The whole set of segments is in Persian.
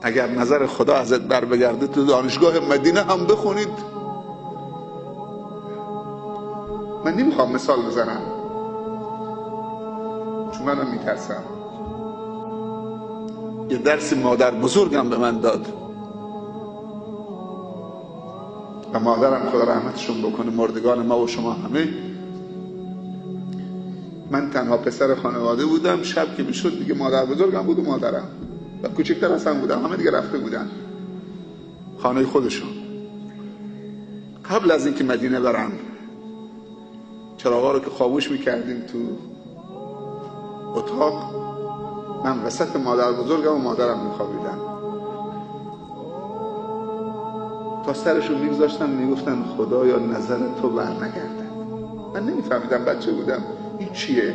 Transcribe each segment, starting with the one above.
اگر نظر خدا ازت بر بگرده تو دانشگاه مدینه هم بخونید. من نمیخوام مثال بزنم چون منم میترسم. یه درسی مادر بزرگم به من داد و مادرم خدا رحمتشون بکنه، مردگان ما و شما همه. من تنها پسر خانواده بودم. شب که میشد دیگه مادر بزرگم بود و مادرم و کوچکتر از هم بودم. همه دیگه رفته بودن خانه خودشون. قبل از اینکه مدینه برم چراغا رو که خاموش میکردیم تو اتاق، من وسط مادر بزرگم و مادرم میخوابیدم. تا سرشون میگذاشتن میگفتن خدایا نظر تو بر نگردد. من نمیفهمیدم، بچه بودم، این چیه؟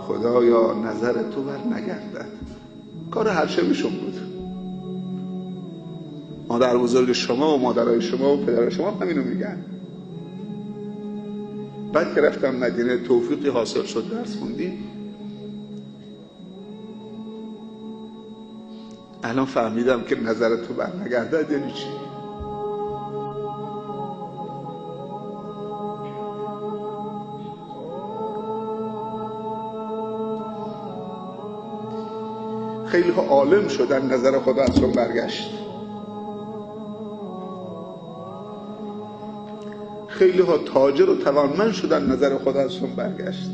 خدایا نظر تو بر نگردد. کار هر شبشون بود. مادر بزرگ شما و مادرای شما و پدر شما همینو میگن. بعد که رفتم مدینه توفیقی حاصل شد، درس خوندیم. الان فهمیدم که نظر تو بر نگردد یعنی چی. خیلی ها عالم شدن، نظر خدا ازشون برگشت. خیلی ها تاجر و توانمند شدن، نظر خدا ازشون برگشت.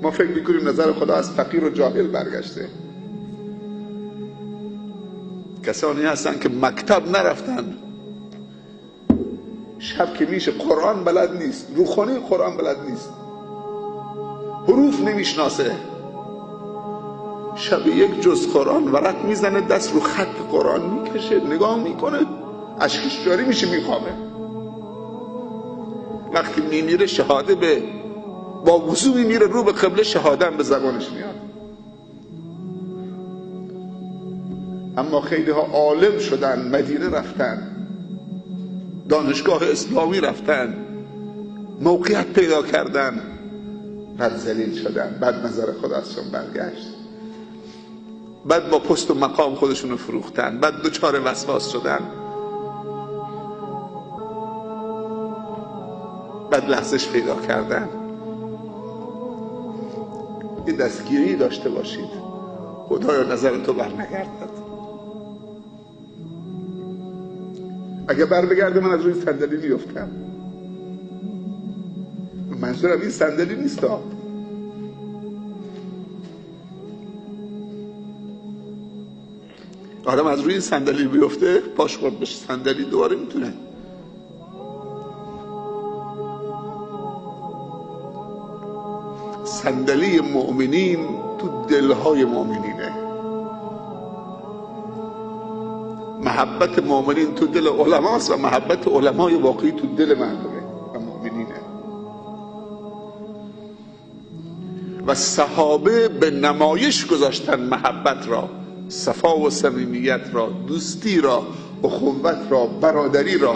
ما فکر میکنیم نظر خدا از فقیر و جاهل برگشته. کسانی هستن که مکتب نرفتن، شب که میشه قرآن بلد نیست، روخانه قرآن بلد نیست، حروف نمیشناسه، شب یک جز قرآن ورق میزنه، دست رو خط قرآن میکشه، نگاه میکنه، اشکش جاری میشه، میخوابه. وقتی میمیره شهاده با وضو میمیره، رو به قبله، شهاده هم به زبانش میاد. اما خیلی ها عالم شدن، مدینه رفتن، دانشگاه اسلامی رفتن، موقعیت پیدا کردن، بعد ذلیل شدن، بعد نظر خدا ازشون برگشت، بعد با پست و مقام خودشون رو فروختن، بعد دچار وسواس شدن، بعد لحظش پیدا کردن. یه دستگیری داشته باشید، خدایا نظر تو بر نگردد. اگه بر بگرده من از روی صندلی میفتم. منظورم این صندلی نیست. آدم از روی صندلی بیفته، پاش خورد بشه صندلی، دوباره میتونه. صندلی مؤمنین تو دلهای مؤمنینه. محبت مؤمنین تو دل علماست و محبت علمای واقعی تو دل مردمه و مؤمنینه. و صحابه به نمایش گذاشتن محبت را، صفا و صمیمیت را، دوستی را، اخوت را، برادری را.